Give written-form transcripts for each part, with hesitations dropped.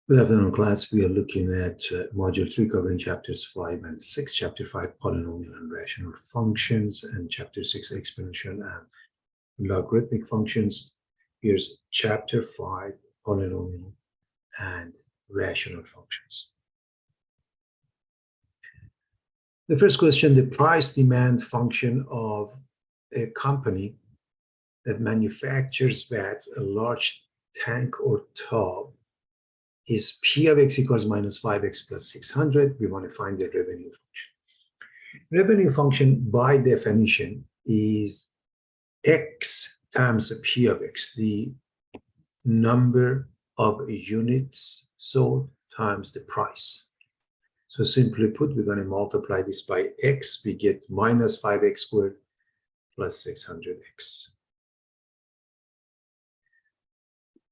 Good afternoon, class. We are looking at Module 3 covering Chapters 5 and 6. Chapter 5, Polynomial and Rational Functions, and Chapter 6, Exponential and Logarithmic Functions. Here's Chapter 5, Polynomial and Rational Functions. The first question, the price-demand function of a company that manufactures vats, a large tank or tub, is P of x equals minus 5x plus 600. We want to find the revenue function. Revenue function, by definition, is x times P of x, the number of units sold times the price. So simply put, we're going to multiply this by x. We get minus 5x squared plus 600x.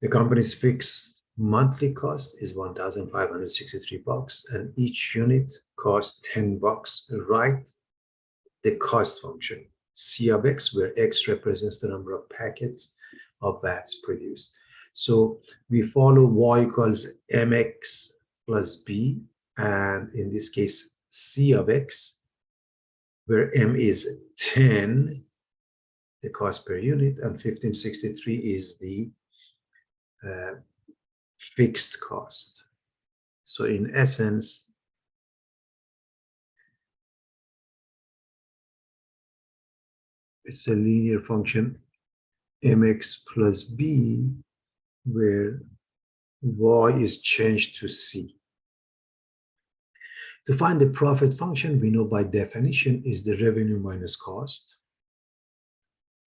The company's fixed monthly cost is $1,563, and each unit costs $10. Write the cost function, C of x, where x represents the number of packets of vats produced. So we follow y equals mx plus b, and in this case, C of x, where m is 10, the cost per unit, and 1563 is the fixed cost. So in essence, it's a linear function mx plus b, where y is changed to c. To find the profit function, we know by definition is the revenue minus cost.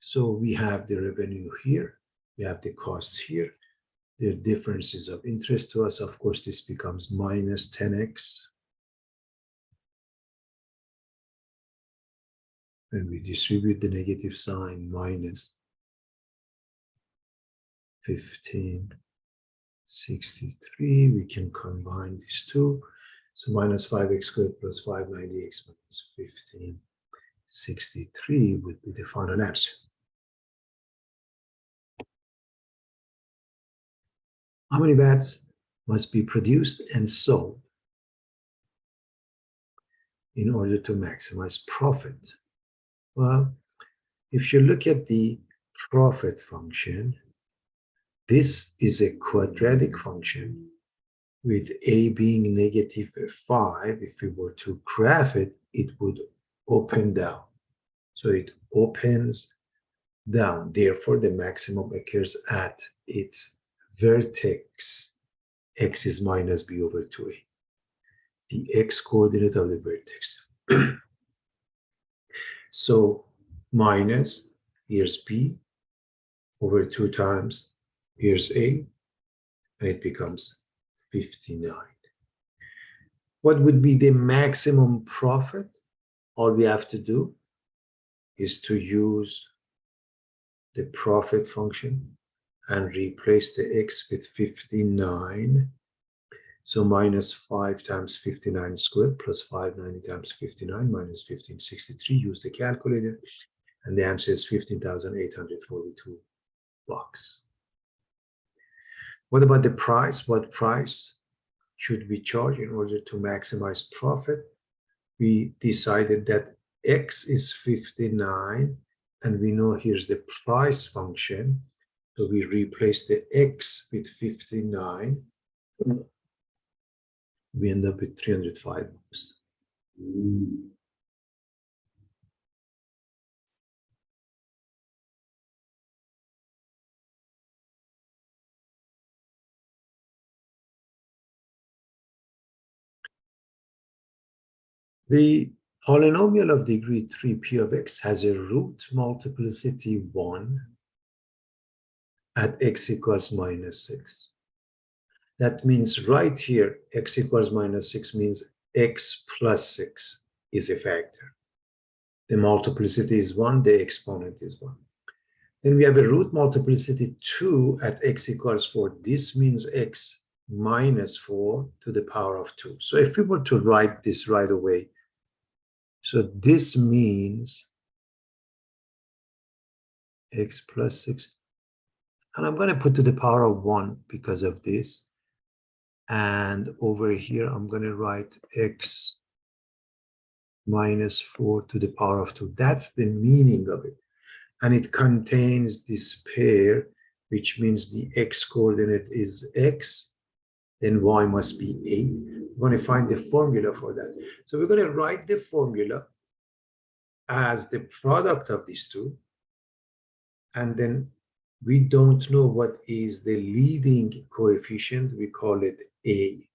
So we have the revenue here, we have the costs here. There are differences of interest to us. Of course, this becomes minus 10x. When we distribute the negative sign, minus 1563, we can combine these two. So minus 5x squared plus 590x minus 1563 would be the final answer. How many vats must be produced and sold in order to maximize profit? Well, if you look at the profit function, this is a quadratic function with a being negative 5. If we were to graph it, it would open down. So it opens down. Therefore, the maximum occurs at its vertex. X is minus b over 2a, the x coordinate of the vertex. So minus, here's b, over 2 times, here's a, and it becomes 59. What would be the maximum profit? All we have to do is to use the profit function and replace the x with 59. So minus 5 times 59 squared plus 590 times 59 minus 1563. Use the calculator, and the answer is $15,842. What about the price? What price should we charge in order to maximize profit? We decided that x is 59, and we know here's the price function. So we replace the x with 59. We end up with $305. The polynomial of degree 3 p of x has a root multiplicity 1 at x equals minus 6. That means right here, x equals minus 6 means x plus 6 is a factor. The multiplicity is 1, the exponent is 1. Then we have a root multiplicity 2 at x equals 4. This means x minus 4 to the power of 2. So if we were to write this right away, so this means x plus 6. And I'm going to put to the power of 1 because of this. And over here, I'm going to write x minus 4 to the power of 2. That's the meaning of it. And it contains this pair, which means the x coordinate is x, then y must be 8. We're going to find the formula for that. So we're going to write the formula as the product of these two. And then we don't know what is the leading coefficient. We call it a.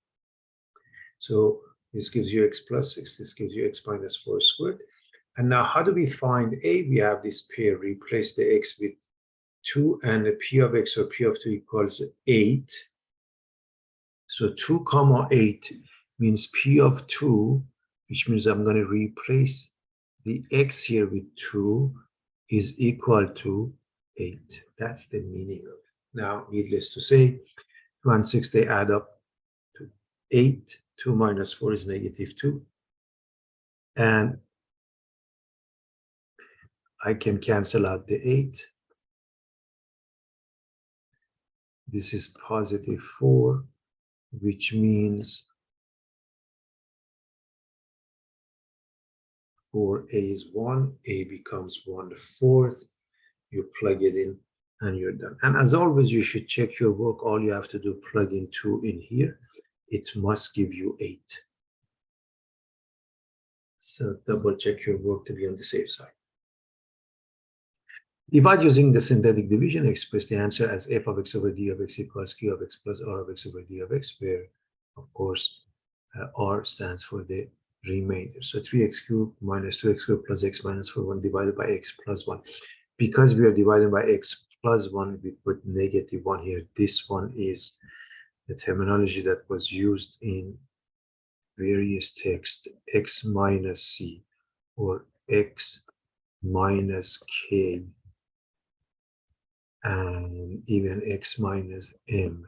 So this gives you x plus 6. This gives you x minus 4 squared. And now how do we find a? We have this pair. Replace the x with 2, and the p of x or p of 2 equals 8. So 2 comma 8 means p of 2, which means I'm going to replace the x here with 2 is equal to 8. That's the meaning of it. Now, needless to say, 2 and 6, they add up to 8. 2 minus 4 is negative 2. And I can cancel out the 8. This is positive 4, which means 4a is 1. A becomes 1/4. You plug it in and you're done. And as always, you should check your work. All you have to do, plug in 2 in here. It must give you 8. So double check your work to be on the safe side. Divide using the synthetic division. Express the answer as f of x over d of x equals q of x plus r of x over d of x, where, of course, r stands for the remainder. So 3x cubed minus 2x cubed plus x minus 4 divided by x plus 1. Because we are dividing by x plus 1, we put negative 1 here. This one is the terminology that was used in various texts, x minus c or x minus k, and even x minus m,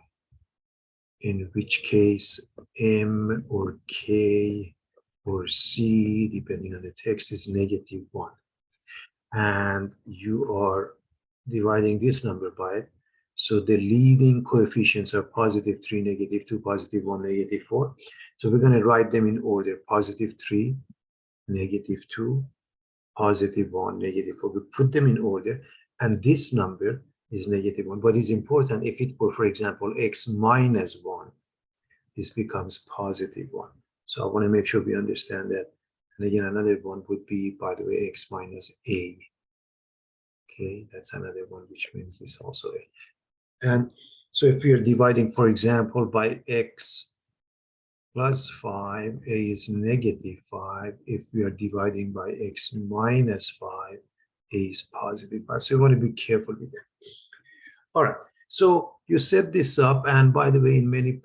in which case m or k or c, depending on the text, is negative 1. And you are dividing this number by it. So the leading coefficients are positive 3, negative 2, positive 1, negative 4. So we're going to write them in order: positive 3, negative 2, positive 1, negative 4. We put them in order, and this number is negative 1. But it's important, if it were, for example, x minus 1, this becomes positive 1. So I want to make sure we understand that. And again, another one would be, by the way, x minus a. Okay, that's another one, which means this also a. And so if we are dividing, for example, by x plus 5, a is negative 5. If we are dividing by x minus 5, a is positive 5. So you want to be careful with that. All right, so you set this up, and by the way, in many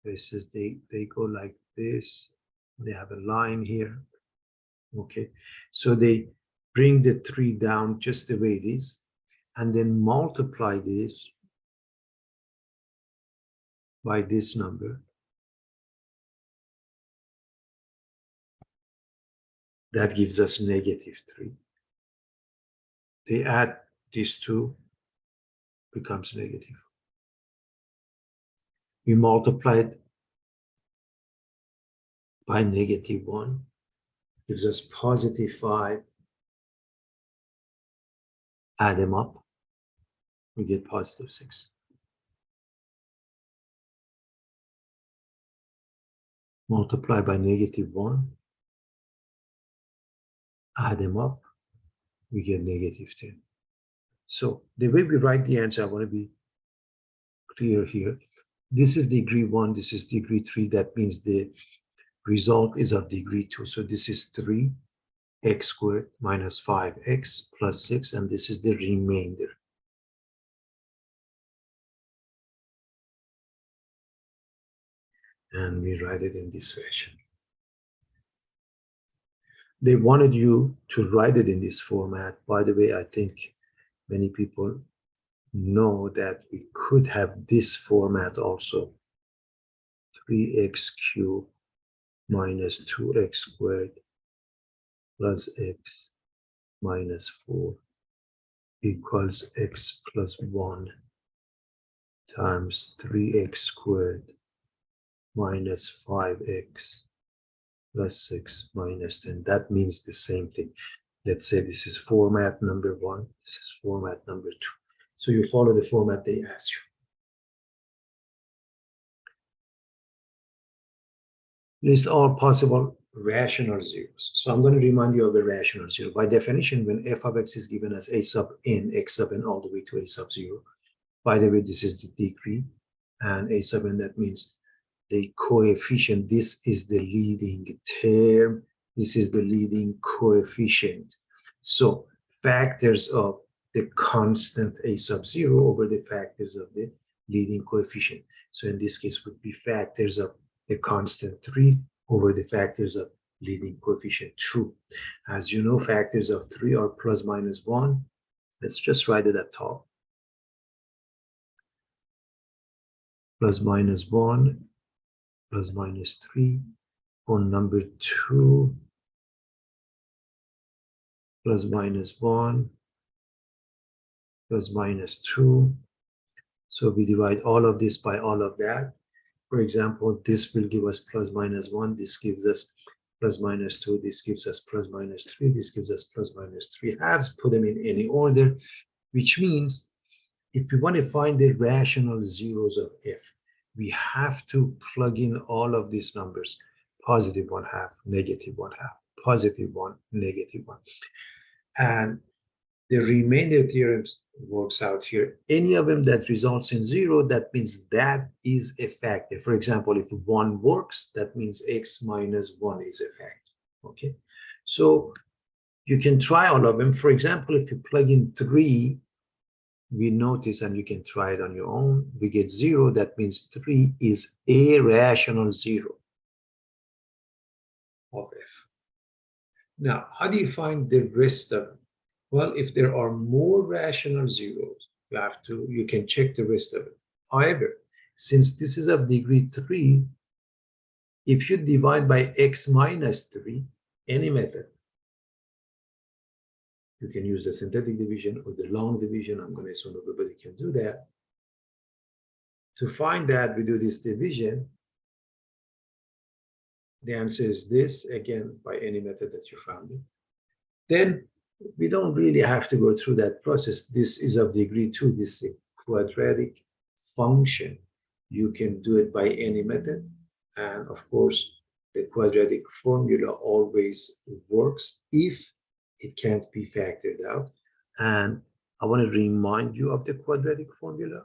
places, they go like this. They have a line here. Okay, so they bring the 3 down just the way it is, and then multiply this by this number. That gives us negative 3. They add these 2, becomes negative. We multiply it by negative 1, gives us positive 5. Add them up, we get positive 6. Multiply by negative 1, add them up, we get negative 10. So the way we write the answer, I want to be clear here. This is degree 1, this is degree 3. That means the result is of degree 2. So this is 3x squared minus 5x plus 6, and this is the remainder. And we write it in this fashion. They wanted you to write it in this format. By the way, I think many people know that we could have this format also: 3x cubed minus 2x squared plus x minus 4 equals x plus 1 times 3x squared minus 5x plus 6 minus 10. That means the same thing. Let's say this is format number 1, this is format number 2. So you follow the format they ask you. List all possible rational zeros. So I'm going to remind you of a rational zero. By definition, when f of x is given as a sub n, x sub n all the way to a sub 0, by the way, this is the degree, and a sub n, that means the coefficient. This is the leading term. This is the leading coefficient. So factors of the constant a sub 0 over the factors of the leading coefficient. So in this case would be factors of the constant 3 over the factors of leading coefficient 2. As you know, factors of 3 are plus minus 1. Let's just write it at top. Plus minus 1, plus minus 3. For number 2, plus minus 1, plus minus 2. So we divide all of this by all of that. For example, this will give us plus minus 1. This gives us plus minus 2. This gives us plus minus 3. This gives us plus minus 3 halves. Put them in any order, which means if we want to find the rational zeros of f, we have to plug in all of these numbers. Positive 1 half, negative 1 half, positive 1, negative 1. And the remainder theorems works out here. Any of them that results in 0, that means that is a factor. For example, if 1 works, that means x minus 1 is a factor. Okay, so you can try all of them. For example, if you plug in 3, we notice, and you can try it on your own, we get 0. That means 3 is a rational 0 of f. Now, how do you find the rest of them? Well, if there are more rational zeros, you can check the rest of it. However, since this is of degree 3, if you divide by x minus 3, any method, you can use the synthetic division or the long division. I'm going to assume everybody can do that. To find that, we do this division. The answer is this, again, by any method that you found it. Then we don't really have to go through that process. This is of degree 2. This is a quadratic function. You can do it by any method. And of course, the quadratic formula always works if it can't be factored out. And I want to remind you of the quadratic formula.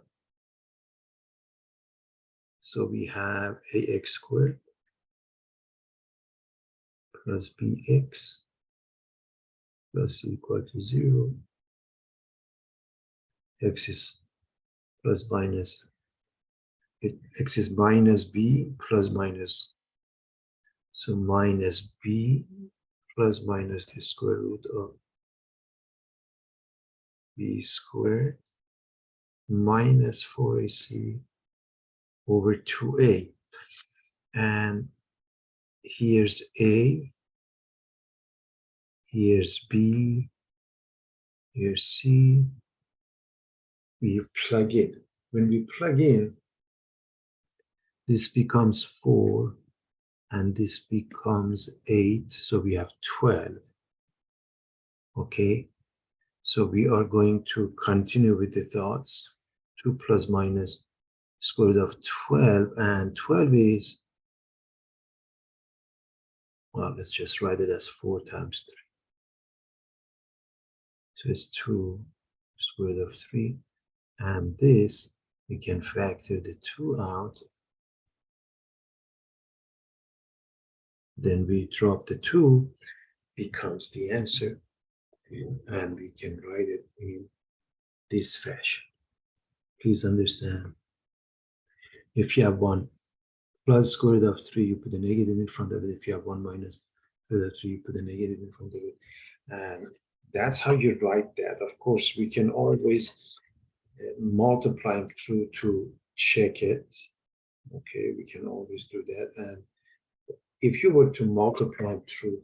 So we have ax squared plus bx plus equal to 0. X is plus minus, x is minus b plus minus. So minus b plus minus the square root of b squared minus 4ac over 2a. And here's a, here's b, here's c. We plug in. When we plug in, this becomes 4, and this becomes 8, so we have 12. Okay, so we are going to continue with the thoughts. 2 plus minus square root of 12, and 12 is, well, let's just write it as 4 times 3. So it's 2 square root of 3, and this, we can factor the 2 out. Then we drop the 2, becomes the answer, and we can write it in this fashion. Please understand, if you have 1 plus square root of 3, you put a negative in front of it. If you have 1 minus square root of 3, you put a negative in front of it. And that's how you write that. Of course, we can always multiply them through to check it. Okay, we can always do that. And if you were to multiply through,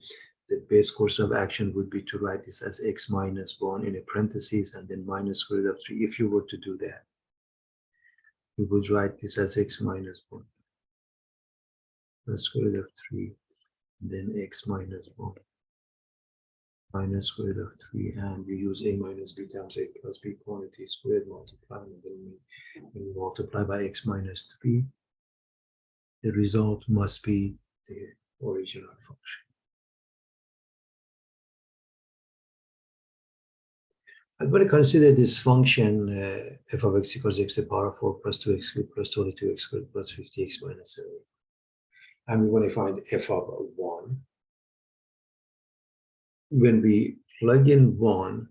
the best course of action would be to write this as x minus 1 in a parentheses and then minus square root of 3. If you were to do that, you would write this as x minus 1. plus square root of 3, then x minus 1 minus square root of 3, and we use a minus b times a plus b quantity squared multiplied, and then we multiply by x minus 3. The result must be the original function. I'm going to consider this function f of x equals x to the power of 4 plus 2x squared plus 22x squared plus 50x minus 7. And we want to find f of 1. When we plug in 1,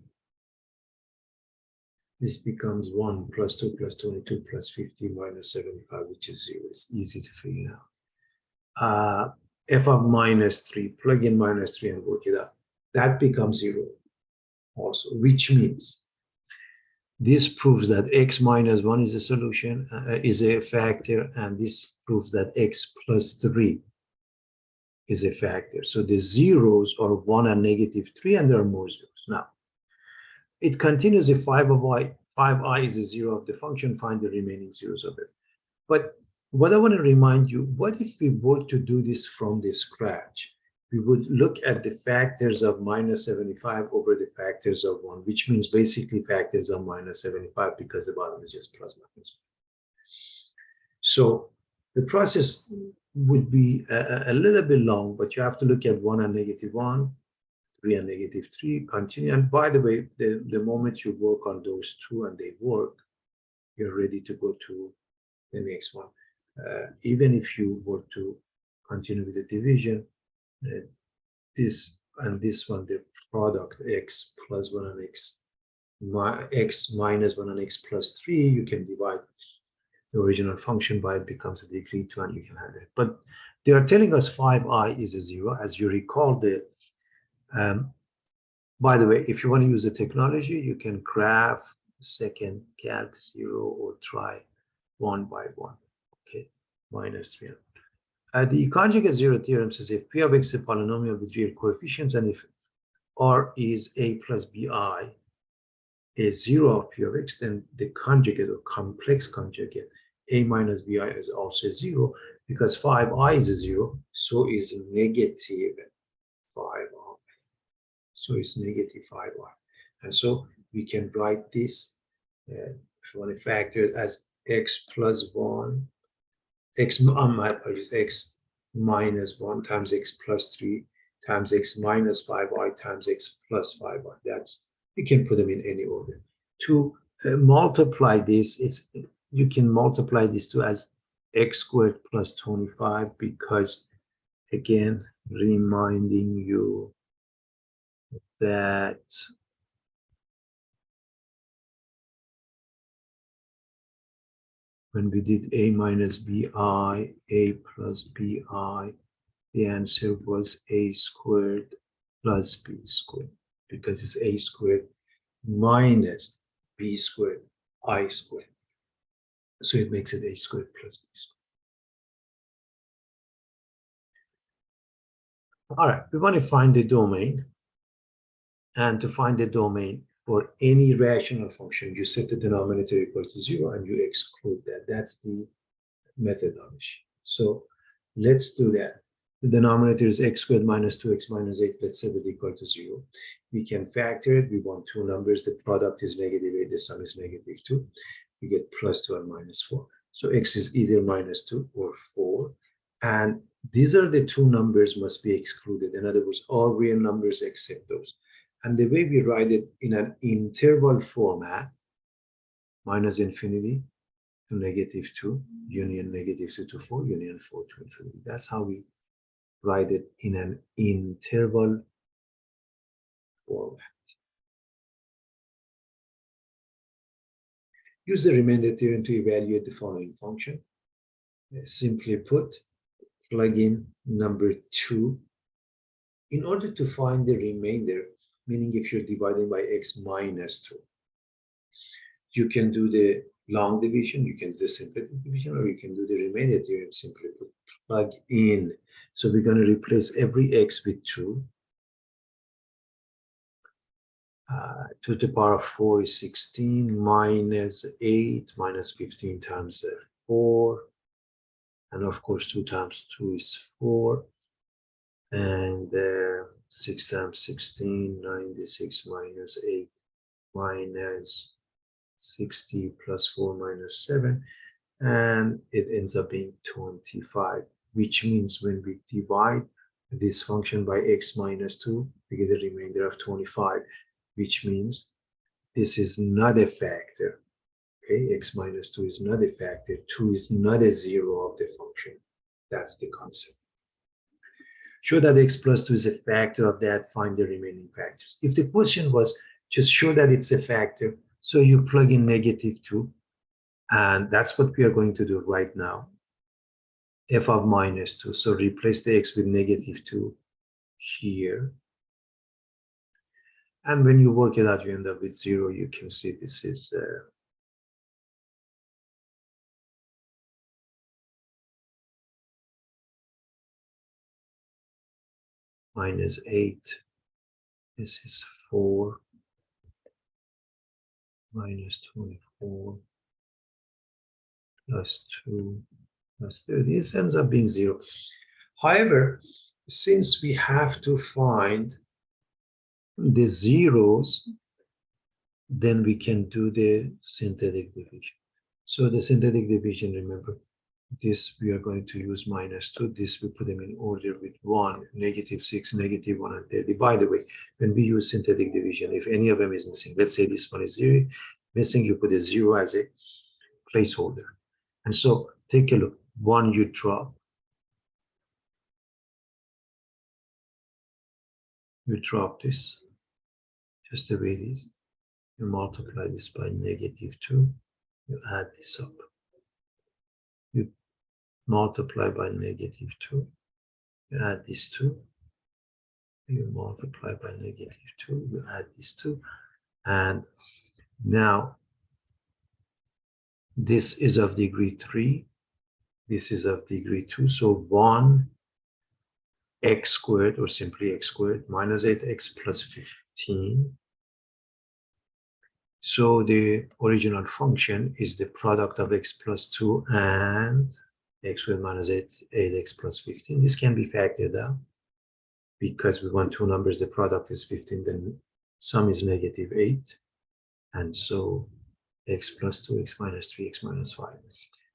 this becomes 1 plus 2 plus 22 plus 50 minus 75, which is 0. It's easy to figure out. F of minus 3, plug in minus 3 and work it out. That becomes 0 also, which means this proves that x minus 1 is a solution, is a factor, and this proves that x plus 3 is a factor. So the zeros are 1 and negative 3, and there are more zeros. Now, it continues if 5i is a 0 of the function, find the remaining zeros of it. But what I want to remind you, what if we were to do this from the scratch? We would look at the factors of minus 75 over the factors of 1, which means basically factors of minus 75 because the bottom is just plus minus. So the process would be a little bit long, but you have to look at 1 and negative 1, 3 and negative 3, continue. And by the way, the moment you work on those two and they work, you're ready to go to the next one. Even if you were to continue with the division, this and this one, the product x plus 1 and x minus 1 and x plus 3, you can divide the original function by it, becomes a degree 2, and you can have it. But they are telling us 5i is a 0. As you recall, by the way, if you want to use the technology, you can graph second calc 0 or try 1 by 1. Okay, minus 3. The conjugate zero theorem says if p of x is a polynomial with real coefficients, and if r is a plus bi is 0 of p of x, then the conjugate or complex conjugate a minus bi is also 0, because 5i is a 0, so is negative 5i. So it's negative 5i. And so we can write this, if you want to factor it as x plus 1, x minus 1 times x plus 3 times x minus 5i times x plus 5i. That's, you can put them in any order. To multiply this, you can multiply this to as x squared plus 25, because again, reminding you that when we did a minus bi, a plus bi, the answer was a squared plus b squared, because it's a squared minus b squared, I squared. So it makes it a squared plus b squared. All right, we want to find the domain. And to find the domain for any rational function, you set the denominator equal to 0 and you exclude that. That's the methodology. So let's do that. The denominator is x squared minus 2x minus 8. Let's set it equal to 0. We can factor it. We want two numbers. The product is negative 8. The sum is negative 2. We get plus 2 and minus 4. So x is either minus 2 or 4. And these are the two numbers must be excluded. In other words, all real numbers except those. And the way we write it in an interval format, minus infinity to negative 2, union negative 2 to 4, union 4 to infinity. That's how we write it in an interval format. Use the remainder theorem to evaluate the following function. Simply put, plug in number 2. In order to find the remainder, meaning if you're dividing by x minus 2, you can do the long division, you can do the synthetic division, or you can do the remainder theorem, simply put, plug in. So we're going to replace every x with 2. 2 to the power of 4 is 16, minus 8, minus 15 times 4. And of course, 2 times 2 is 4. And 6 times 16, 96 minus 8 minus 60 plus 4 minus 7. And it ends up being 25, which means when we divide this function by x minus 2, we get a remainder of 25, which means this is not a factor. Okay, x minus 2 is not a factor. 2 is not a zero of the function. That's the concept. Show that x plus 2 is a factor of that, find the remaining factors. If the question was just show that it's a factor, so you plug in negative 2, and that's what we are going to do right now. F of minus 2. So replace the x with negative 2 here. And when you work it out, you end up with 0. You can see this is minus 8. This is 4 minus 24 plus 2 plus 30. This ends up being 0. However, since we have to find the zeros, then we can do the synthetic division. So the synthetic division, remember, this we are going to use minus 2. This we put them in order with 1, negative 6, negative 1, and 30. By the way, when we use synthetic division, if any of them is missing, let's say this one is 0, missing, you put a 0 as a placeholder. And so take a look. 1 you drop. You drop this, just the way it is. You multiply this by negative 2. You add this up. You multiply by negative 2. You add this 2. You multiply by negative 2. You add this 2. And now this is of degree 3. This is of degree 2. So 1 x squared, or simply x squared, minus 8x plus 15. So the original function is the product of x plus 2 and x squared minus 8x plus 15. This can be factored out because we want two numbers. The product is 15, then sum is negative 8. And so x plus 2, x minus 3, x minus 5.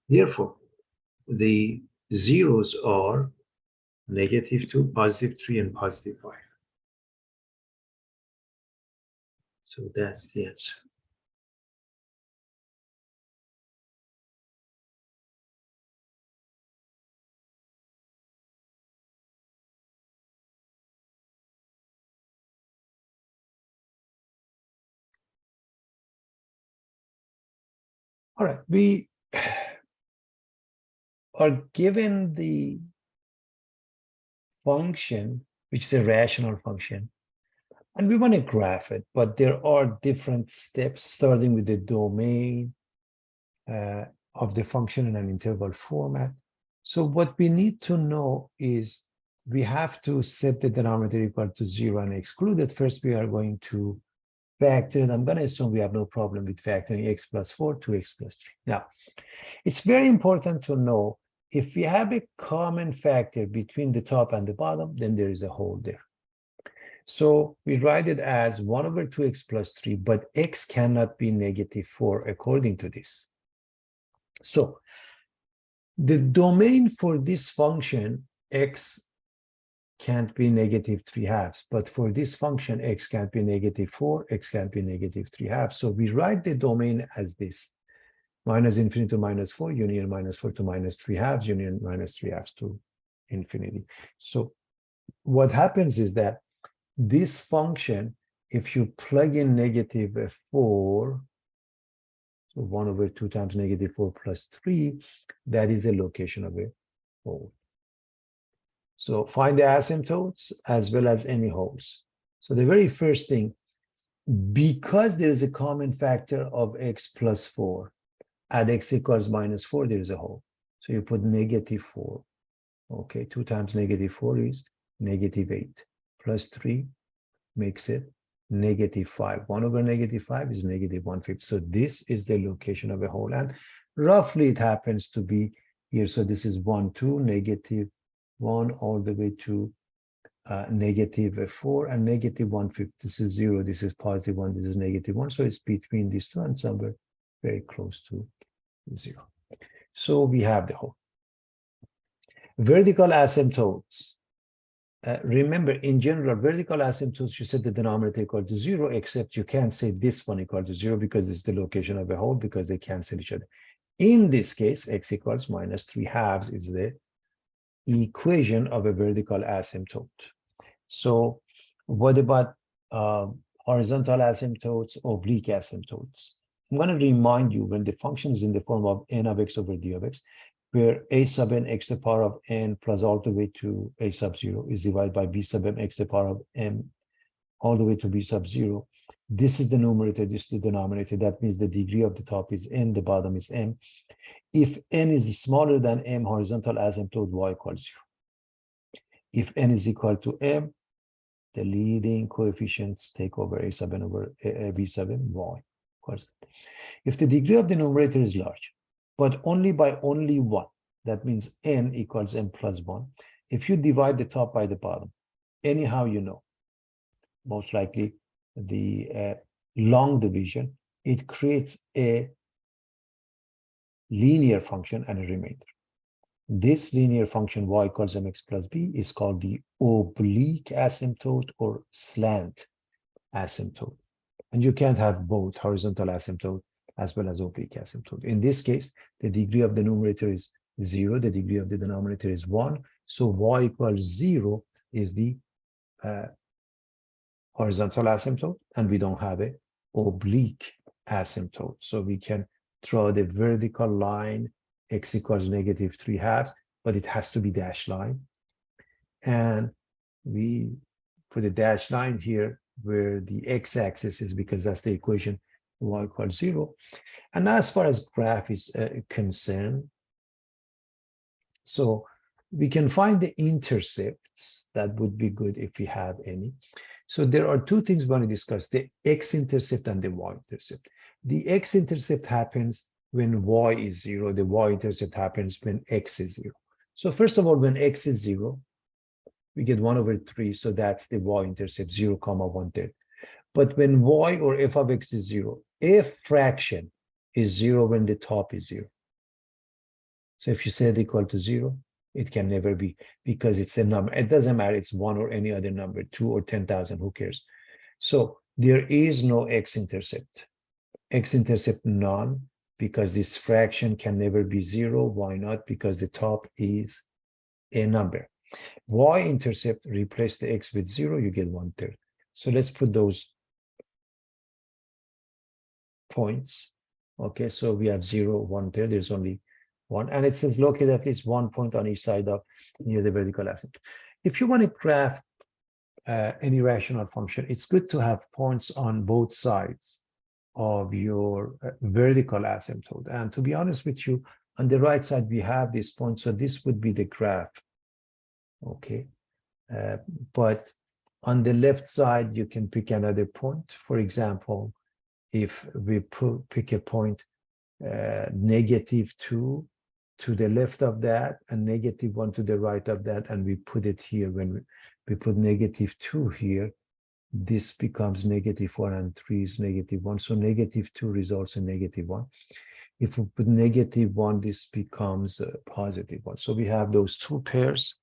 Therefore, the zeros are negative 2, positive 3, and positive 5. So that's the answer. All right, we are given the function, which is a rational function, and we want to graph it, but there are different steps starting with the domain of the function in an interval format. So what we need to know is we have to set the denominator equal to 0 and exclude it. First, we are going to factor it. I'm going to assume we have no problem with factoring x plus 4 to x plus 3. Now, it's very important to know if we have a common factor between the top and the bottom, then there is a hole there. So we write it as 1 over 2x plus 3, but x cannot be negative 4 according to this. So the domain for this function, x can't be negative 3/2, but for this function, x can't be negative 4, x can't be negative 3/2. So we write the domain as this: minus infinity to minus 4, union minus 4 to minus 3/2, union minus 3/2 to infinity. So what happens is that this function, if you plug in negative 4, so 1 over 2 times negative 4 plus 3, that is the location of a hole. So find the asymptotes as well as any holes. So the very first thing, because there is a common factor of x plus 4, at x equals minus 4, there is a hole. So you put negative 4. Okay, 2 times negative 4 is negative 8. Plus 3 makes it negative 5. 1 over negative 5 is negative 1/5. So this is the location of a hole. And roughly it happens to be here. So this is 1, 2, negative 1, all the way to negative 4, and negative 1/5. This is 0, this is positive 1, this is negative 1. So it's between these two and somewhere very close to 0. So we have the whole. Vertical asymptotes. Remember, in general, vertical asymptotes, you set the denominator equal to 0, except you can't say this one equal to 0 because it's the location of a whole, because they cancel each other. In this case, x equals minus 3/2 is the equation of a vertical asymptote. So what about horizontal asymptotes, oblique asymptotes? I'm going to remind you, when the function is in the form of n of x over d of x, where a sub n x to the power of n plus all the way to a sub 0 is divided by b sub m x to the power of m all the way to b sub 0. This is the numerator, this is the denominator. That means the degree of the top is n, the bottom is m. If n is smaller than m, horizontal asymptote y equals 0. If n is equal to m, the leading coefficients take over a sub n over b sub m, y. If the degree of the numerator is large, but only by only 1, that means n equals m plus 1. If you divide the top by the bottom, anyhow you know, most likely the long division, it creates a linear function and a remainder. This linear function y equals mx plus b is called the oblique asymptote or slant asymptote. And you can't have both horizontal asymptote as well as oblique asymptote. In this case, the degree of the numerator is 0, the degree of the denominator is 1. So y equals 0 is the horizontal asymptote, and we don't have a oblique asymptote. So we can draw the vertical line x equals negative 3/2, but it has to be dashed line. And we put a dashed line here where the x-axis is, because that's the equation, y equals 0. And as far as graph is concerned, so we can find the intercepts. That would be good if we have any. So there are two things we want to discuss, the x-intercept and the y-intercept. The x-intercept happens when y is 0. The y-intercept happens when x is 0. So first of all, when x is 0, we get 1 over 3. So that's the y-intercept, 0, 1/3. But when y or f of x is 0, f fraction is 0 when the top is 0. So if you set equal to 0, it can never be, because it's a number. It doesn't matter, it's 1 or any other number, 2 or 10,000, who cares? So there is no x-intercept. X-intercept none, because this fraction can never be 0. Why not? Because the top is a number. Y-intercept, replace the x with 0, you get 1/3. So let's put those points. Okay, so we have 0, 1/3, there's only 1, and it says locate at least 1 point on each side of near the vertical asymptote. If you want to graph any rational function, it's good to have points on both sides of your vertical asymptote. And to be honest with you, on the right side we have this point, so this would be the graph. Okay, but on the left side you can pick another point. For example, if we pick a point -2 to the left of that and -1 to the right of that, and we put it here, when we put -2 here, this becomes -1 and 3 is -1. So -2 results in -1. If we put -1, this becomes +1. So we have those two pairs.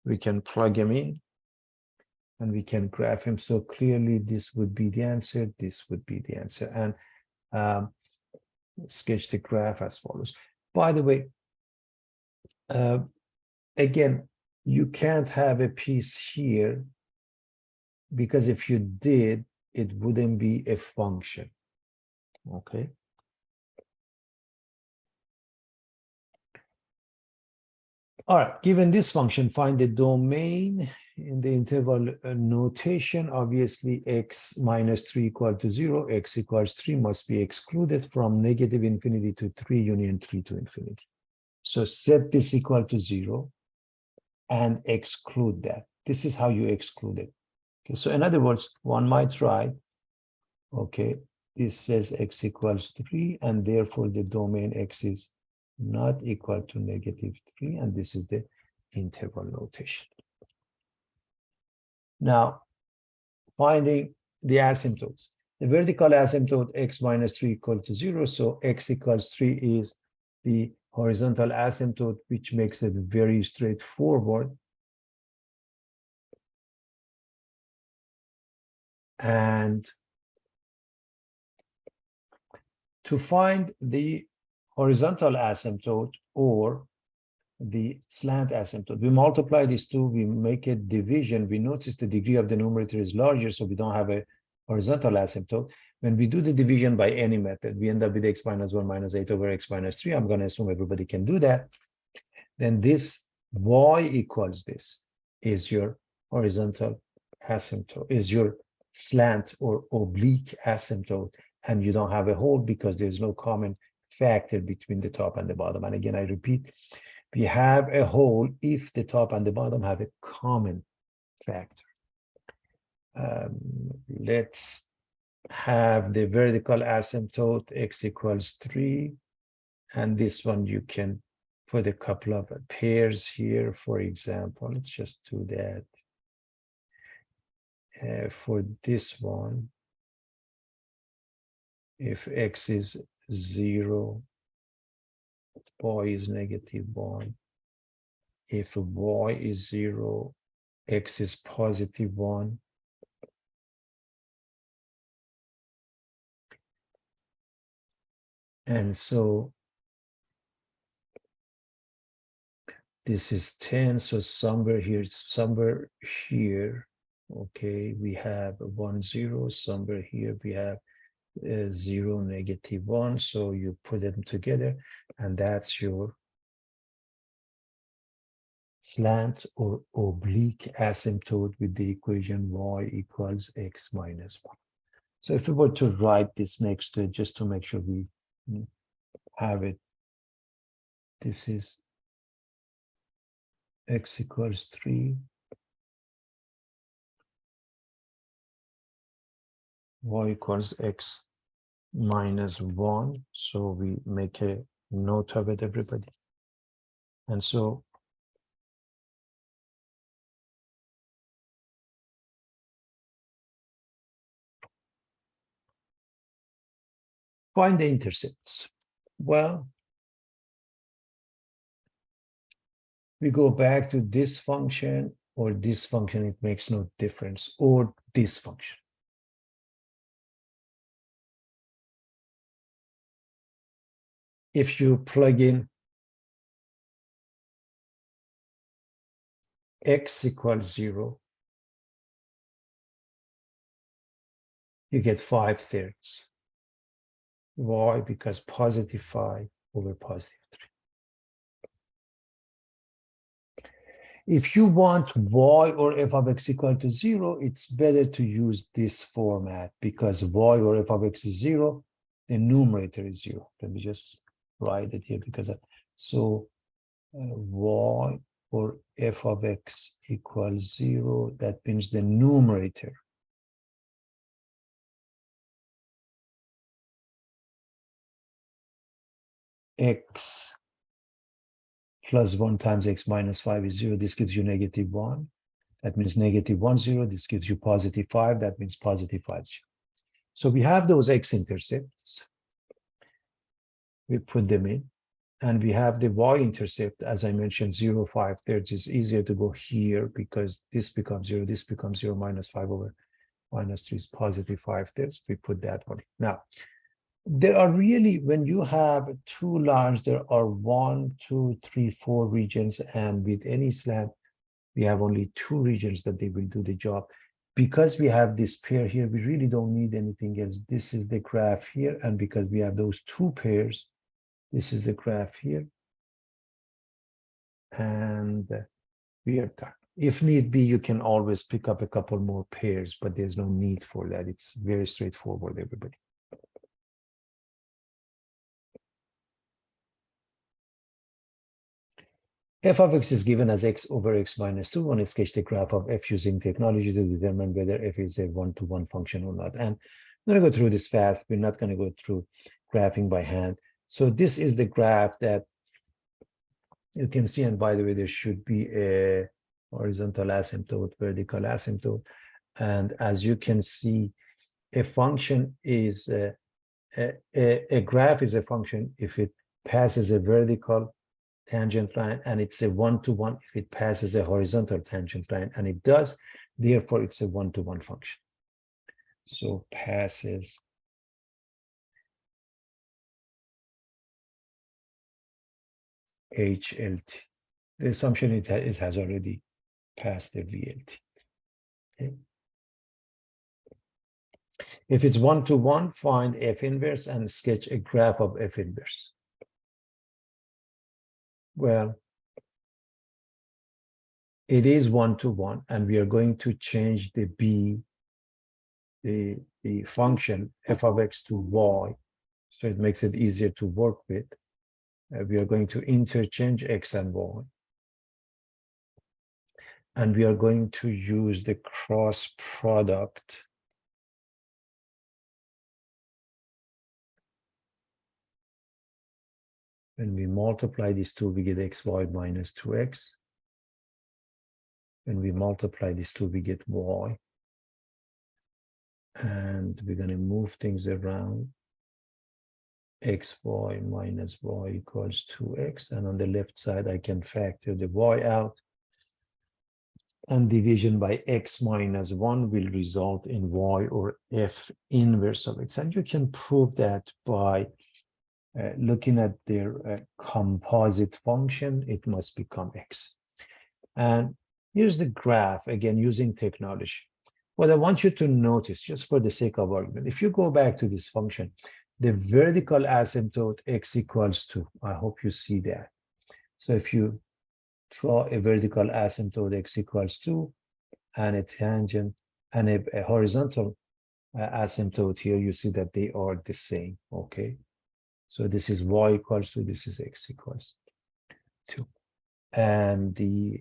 We can plug them in and we can graph them. So clearly this would be the answer, this would be the answer. And sketch the graph as follows. By the way, again, you can't have a piece here, because if you did, it wouldn't be a function. Okay. All right, given this function, find the domain in the interval notation. Obviously, x -3 equal to 0, x equals 3 must be excluded from -∞ to 3 union 3 to infinity. So set this equal to 0 and exclude that. This is how you exclude it. Okay, so in other words, one might write, okay, this says x equals 3, and therefore the domain x is not equal to -3, and this is the interval notation. Now, finding the asymptotes. The vertical asymptote x minus 3 equal to 0, so x equals 3 is the horizontal asymptote, which makes it very straightforward. And to find the horizontal asymptote or the slant asymptote, we multiply these two, we make a division. We notice the degree of the numerator is larger, so we don't have a horizontal asymptote. When we do the division by any method, we end up with x minus 1 minus 8 over x minus 3. I'm going to assume everybody can do that. Then this y equals this is your horizontal asymptote, is your slant or oblique asymptote, and you don't have a hole because there's no common factor between the top and the bottom. And again, I repeat, we have a hole if the top and the bottom have a common factor. Let's have the vertical asymptote x equals 3, and this one you can put a couple of pairs here, for example. Let's just do that. For this one, if x is 0, y is -1. If y is 0, x is +1. And so this is 10, so somewhere here, okay, we have 1, 0, somewhere here we have 0, -1, so you put them together, and that's your slant or oblique asymptote with the equation y equals x minus 1. So if we were to write this next to it, just to make sure we have it, this is x equals 3, y equals x minus 1. So we make a note of it, everybody. And so find the intercepts. Well, we go back to this function or this function, it makes no difference, or this function. If you plug in x equals 0, you get 5/3. Why? Because +5 over +3. If you want y or f of x equal to 0, it's better to use this format because y or f of x is 0, the numerator is 0. Let me just write it here because so y or f of x equals 0, that means the numerator x plus 1 times x minus 5 is 0. This gives you -1. That means -1, 0. This gives you +5. That means +5, 0. So we have those x-intercepts. We put them in. And we have the y-intercept, as I mentioned, 0, 5/3 is easier to go here because this becomes 0, this becomes 0, -5 over -3 is +5/3. We put that one. Now, there are really, when you have two lines, there are 1, 2, 3, 4 regions, and with any slant, we have only 2 regions that they will do the job. Because we have this pair here, we really don't need anything else. This is the graph here, and because we have those 2 pairs, this is the graph here, and we are done. If need be, you can always pick up a couple more pairs, but there's no need for that. It's very straightforward, everybody. F of x is given as x over x minus 2. One is sketch the graph of f using technology to determine whether f is a one-to-one function or not. And I'm going to go through this fast. We're not going to go through graphing by hand. So this is the graph that you can see, and by the way, there should be a horizontal asymptote, vertical asymptote. And as you can see, a function is a graph is a function if it passes a vertical tangent line, and it's a one-to-one if it passes a horizontal tangent line, and it does. Therefore, it's a one-to-one function. So passes HLT. The assumption it has already passed the VLT. Okay. If it's one-to-one, find F inverse and sketch a graph of F inverse. Well, it is one-to-one, and we are going to change the B, the function f of x to y, so it makes it easier to work with. We are going to interchange x and y. And we are going to use the cross product when we multiply these two, we get xy minus 2x. When we multiply these two, we get y. And we're going to move things around. Xy minus y equals 2x. And on the left side, I can factor the y out. And division by x minus 1 will result in y, or f inverse of x. And you can prove that by looking at their composite function. It must become x. And here's the graph, again, using technology. What I want you to notice, just for the sake of argument, if you go back to this function, the vertical asymptote x equals 2. I hope you see that. So if you draw a vertical asymptote x equals 2 and a tangent and a horizontal asymptote here, you see that they are the same, okay? So this is y equals 2, this is x equals 2. And the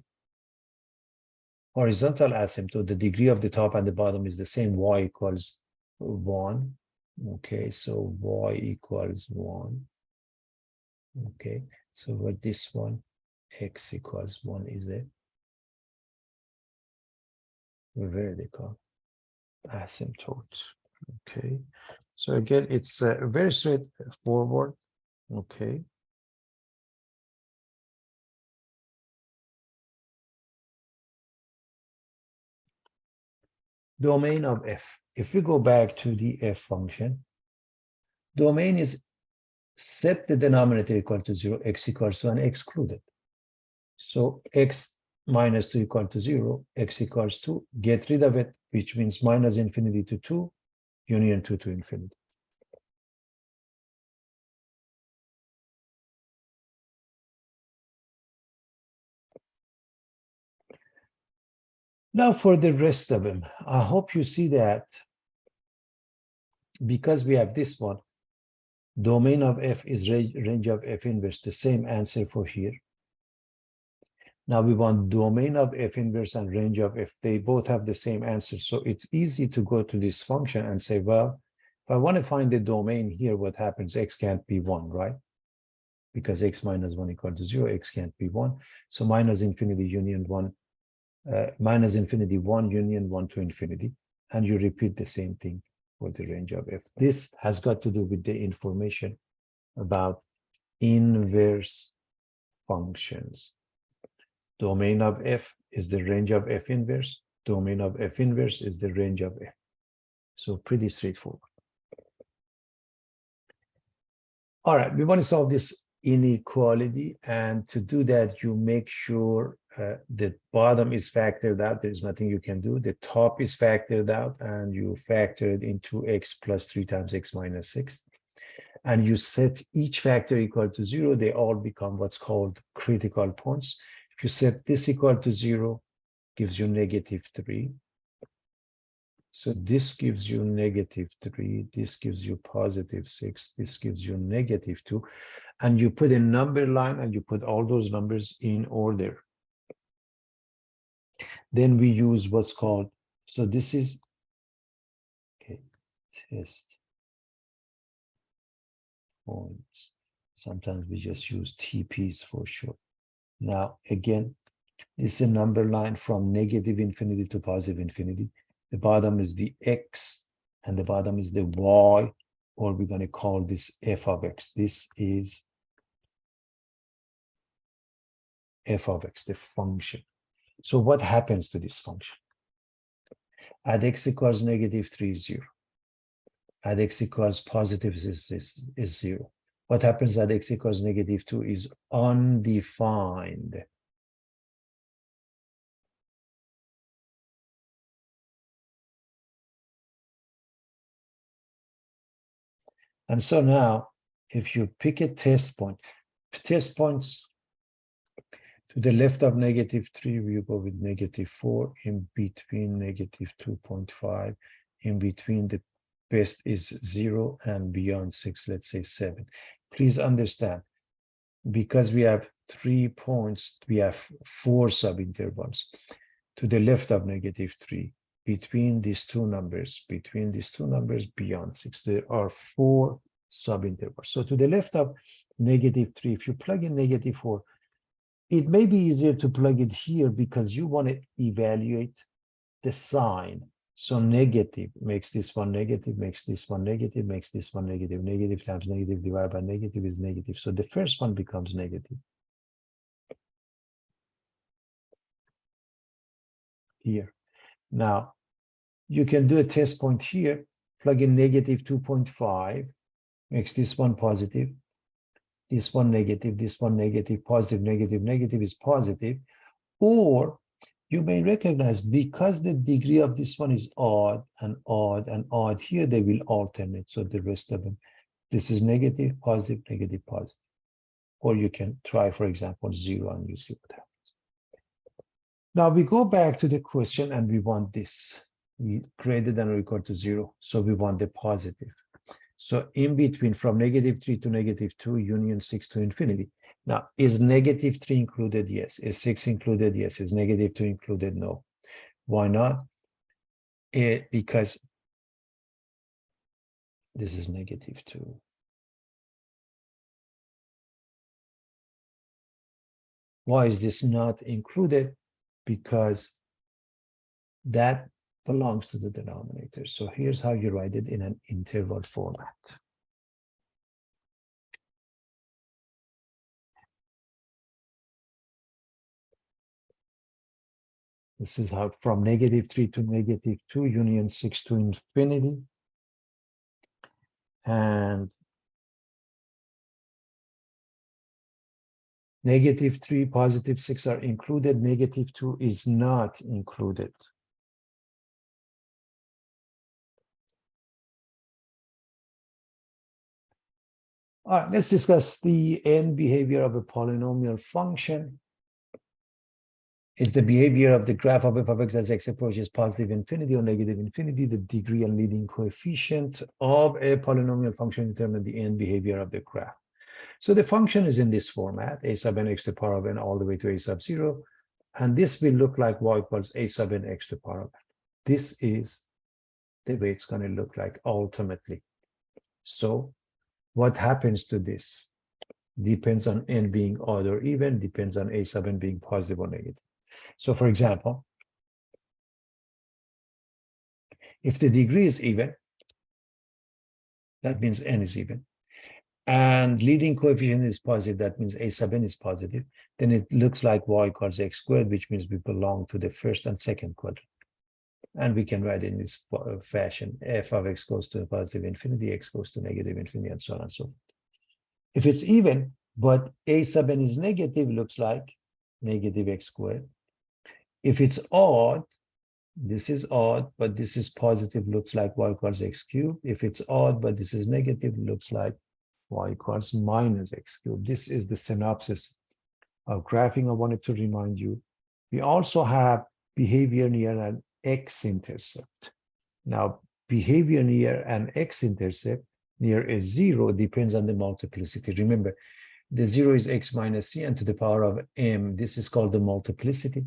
horizontal asymptote, the degree of the top and the bottom is the same, y equals 1. Okay, so y equals 1. Okay, so with this one, x equals 1 is a vertical asymptote. Okay, so again, it's very straightforward. Okay. Domain of f. If we go back to the f function, domain is set the denominator equal to 0, x equals to, and excluded. So x minus 2 equal to 0, x equals 2, get rid of it, which means minus infinity to 2, union 2 to infinity. Now for the rest of them, I hope you see that because we have this one, domain of f is range of f inverse, the same answer for here. Now we want domain of f inverse and range of f. They both have the same answer. So it's easy to go to this function and say, well, if I want to find the domain here, what happens? X can't be 1, right? Because x minus 1 equals to 0, x can't be 1. So minus infinity union 1, minus infinity 1 union 1 to infinity. And you repeat the same thing for the range of f. This has got to do with the information about inverse functions. Domain of f is the range of f inverse. Domain of f inverse is the range of f. So pretty straightforward. All right, we want to solve this inequality. And to do that, you make sure the bottom is factored out. There's nothing you can do. The top is factored out, and you factor it into x plus 3 times x minus 6. And you set each factor equal to 0. They all become what's called critical points. If you set this equal to 0, gives you negative 3. So this gives you negative 3. This gives you positive 6. This gives you negative 2. And you put a number line and you put all those numbers in order. Then we use what's called, so this is, okay, test points. Sometimes we just use TPs for short. Now, again, this is a number line from negative infinity to positive infinity. The bottom is the x, and the bottom is the y, or we're going to call this f of x. This is f of x, the function. So what happens to this function? At x equals -3 is 0. At x equals positive is 0. What happens at x equals -2 is undefined. And so now, if you pick a test points to the left of -3, we go with -4, in between -2.5, in between the best is 0, and beyond 6, let's say 7. Please understand, because we have 3 points, we have 4 subintervals. To the left of -3, between these two numbers, beyond 6, there are 4 subintervals. So to the left of -3, if you plug in -4, it may be easier to plug it here because you want to evaluate the sign. So negative makes this one negative, makes this one negative, makes this one negative. Negative times negative divided by negative is negative. So the first one becomes negative here. Now, you can do a test point here, plug in -2.5, makes this one positive, this one negative, this one negative, positive, negative, negative is positive. Or you may recognize, because the degree of this one is odd and odd and odd, here they will alternate. So the rest of them, this is negative, positive, negative, positive. Or you can try, for example, 0, and you see what happens. Now we go back to the question and we want this. We greater than or equal to 0. So we want the positive. So in between, from -3 to -2, union 6 to infinity. Now, is -3 included? Yes. Is 6 included? Yes. Is -2 included? No. Why not? Because this is -2. Why is this not included? Because that belongs to the denominator. So here's how you write it in an interval format. This is how, from -3 to -2, union 6 to infinity. And -3, +6 are included. -2 is not included. All right, let's discuss the end behavior of a polynomial function. Is the behavior of the graph of f of x as x approaches positive infinity or negative infinity. The degree and leading coefficient of a polynomial function determine the end behavior of the graph. So the function is in this format, a sub n x to the power of n all the way to a sub 0. And this will look like y equals a sub n x to the power of n. This is the way it's going to look like ultimately. So what happens to this depends on n being odd or even, depends on a sub n being positive or negative. So for example, if the degree is even, that means n is even, and leading coefficient is positive, that means a sub n is positive, then it looks like y equals x squared, which means we belong to the first and second quadrant. And we can write in this fashion, f of x goes to positive infinity, x goes to negative infinity, and so on and so forth. If it's even, but a sub n is negative, looks like negative x squared. If it's odd, this is odd, but this is positive, looks like y equals x cubed. If it's odd, but this is negative, looks like y equals minus x cubed. This is the synopsis of graphing. I wanted to remind you. We also have behavior near an x-intercept. Now, behavior near an x-intercept, near a 0, depends on the multiplicity. Remember, the 0 is x minus c, and to the power of m. This is called the multiplicity.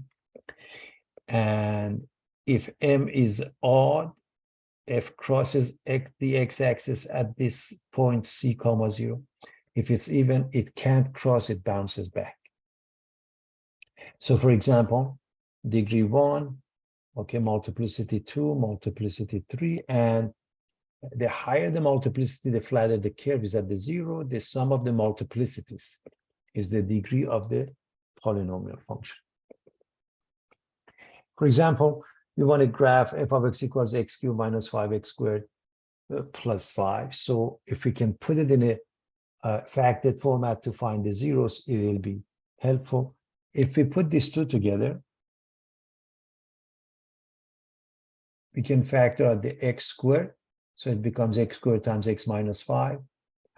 And if m is odd, f crosses the x-axis at this point c comma 0. If it's even, it can't cross, it bounces back. So for example, degree 1, okay, multiplicity 2, multiplicity 3, and the higher the multiplicity, the flatter the curve is at the 0. The sum of the multiplicities is the degree of the polynomial function. For example, you want to graph f of x equals x cubed minus 5x squared plus 5. So if we can put it in a factored format to find the zeros, it will be helpful. If we put these two together, we can factor out the x squared. So it becomes x squared times x minus 5.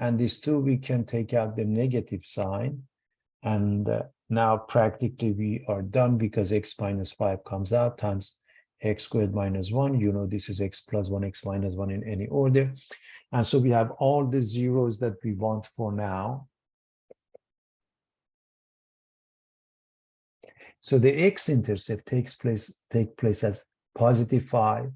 And these two, we can take out the negative sign. And now practically we are done because x minus 5 comes out times x squared minus 1. You know this is x plus 1, x minus 1 in any order. And so we have all the zeros that we want for now. So the x-intercept takes place as positive 5,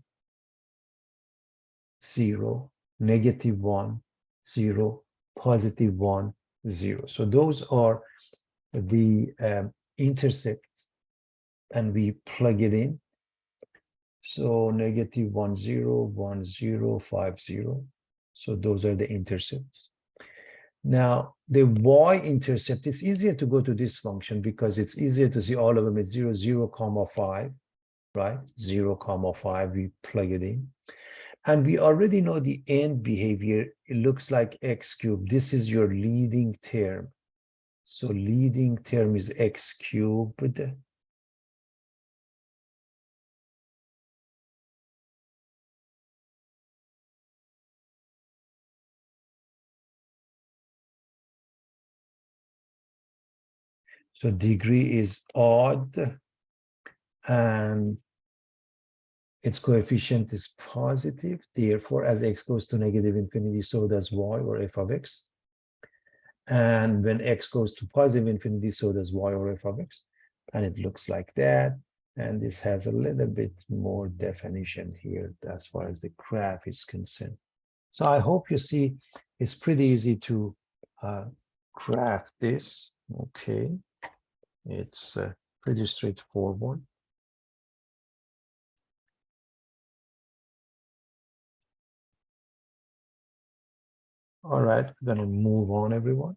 0, negative 1, 0, positive 1, 0. So those are the intercepts, and we plug it in. So negative 1, 0, 1, 0, 5, 0. So those are the intercepts. Now, the y-intercept, it's easier to go to this function because it's easier to see all of them. It's 0, 0, comma 5, right? 0, comma 5, we plug it in. And we already know the end behavior. It looks like x cubed. This is your leading term. So leading term is x cubed. So degree is odd, and its coefficient is positive. Therefore, as x goes to negative infinity, so does y, or f of x. And when x goes to positive infinity, so does y, or f of x. And it looks like that. And this has a little bit more definition here as far as the graph is concerned. So I hope you see it's pretty easy to graph this. Okay, it's pretty straightforward. All right, we're going to move on, everyone.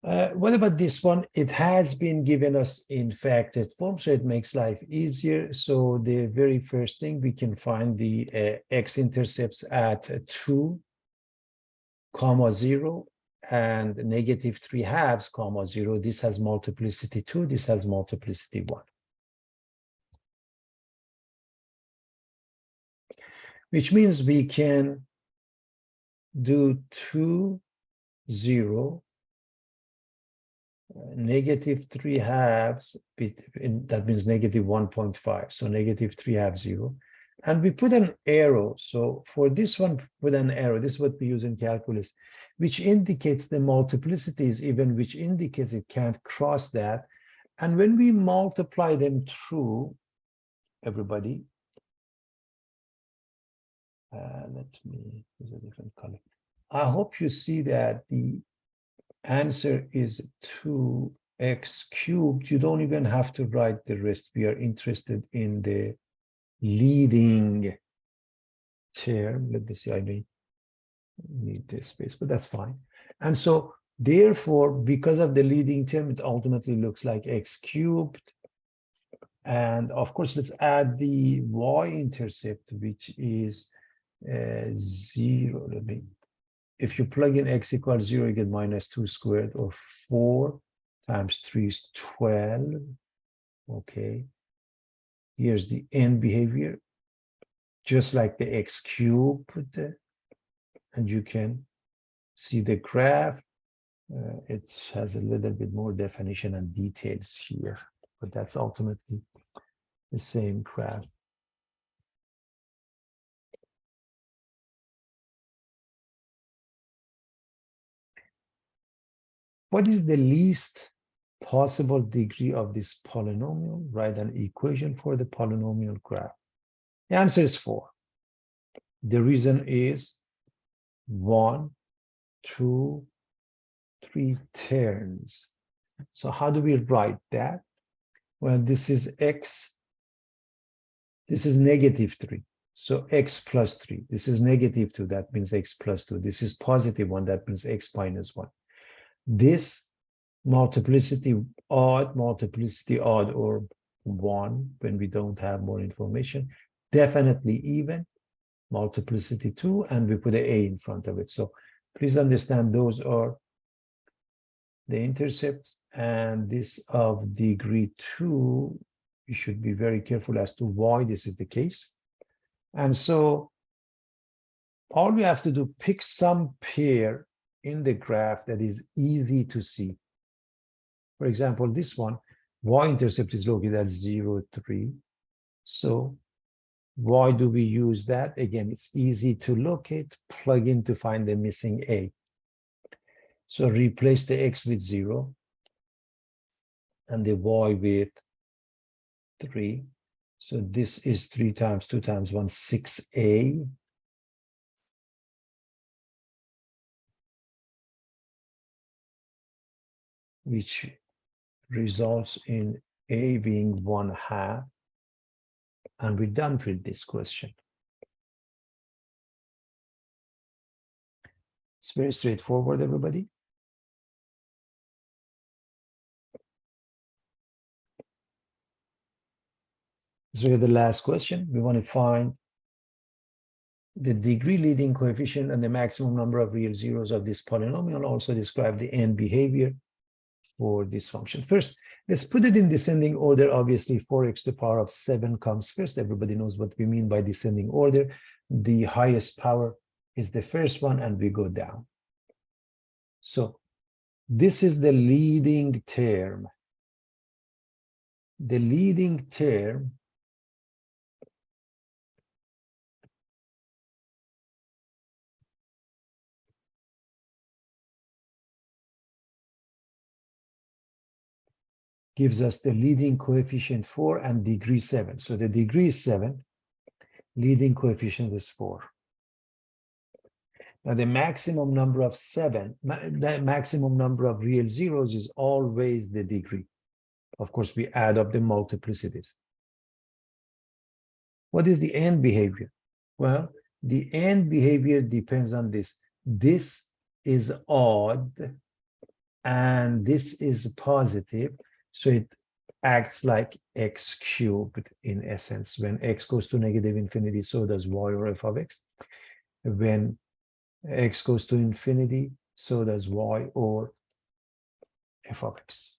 What about this one? It has been given us in factored form, so it makes life easier. So the very first thing, we can find the x-intercepts at 2, comma 0, and negative 3/2, comma 0. This has multiplicity 2, this has multiplicity 1. Which means we can do 2, 0, negative 3/2, that means negative 1.5. So negative 3/2, 0. And we put an arrow. So for this one, put an arrow. This is what we use in calculus, which indicates the multiplicities, even which indicates it can't cross that. And when we multiply them through, everybody, let me use a different color. I hope you see that the answer is 2x cubed. You don't even have to write the rest. We are interested in the leading term. Let me see, I may need this space, but that's fine. And so therefore, because of the leading term, it ultimately looks like x cubed. And of course, let's add the y-intercept, which is 0. Let me, if you plug in x equals 0, you get minus 2 squared, or 4 times 3 is 12. Okay. Here's the end behavior, just like the x cubed. And you can see the graph. It has a little bit more definition and details here, but that's ultimately the same graph. What is the least possible degree of this polynomial? Write an equation for the polynomial graph. The answer is 4. The reason is 1, 2, 3 terms. So how do we write that? Well, this is x. This is -3. So x plus 3. This is -2. That means x plus 2. This is +1. That means x minus 1. This multiplicity odd, or 1 when we don't have more information. Definitely even, multiplicity 2, and we put an a in front of it. So please understand those are the intercepts, and this of degree 2, you should be very careful as to why this is the case. And so all we have to do, pick some pair in the graph that is easy to see. For example, this one, y-intercept is located at 0, 3. So why do we use that? Again, it's easy to locate, plug in to find the missing a. So replace the x with 0 and the y with 3. So this is 3 times 2 times 1, 6a. Which results in a being 1/2. And we're done with this question. It's very straightforward, everybody. Let's look at the last question. We want to find the degree leading coefficient and the maximum number of real zeros of this polynomial. Also describe the end behavior for this function. First, let's put it in descending order. Obviously, 4x to the power of 7 comes first. Everybody knows what we mean by descending order. The highest power is the first one, and we go down. So this is the leading term. The leading term gives us the leading coefficient 4 and degree 7. So the degree is 7, leading coefficient is 4. Now the maximum number of the maximum number of real zeros is always the degree. Of course, we add up the multiplicities. What is the end behavior? Well, the end behavior depends on this. This is odd and this is positive. So it acts like x cubed in essence. When x goes to -infinity, so does y or f of x. When x goes to infinity, so does y or f of x.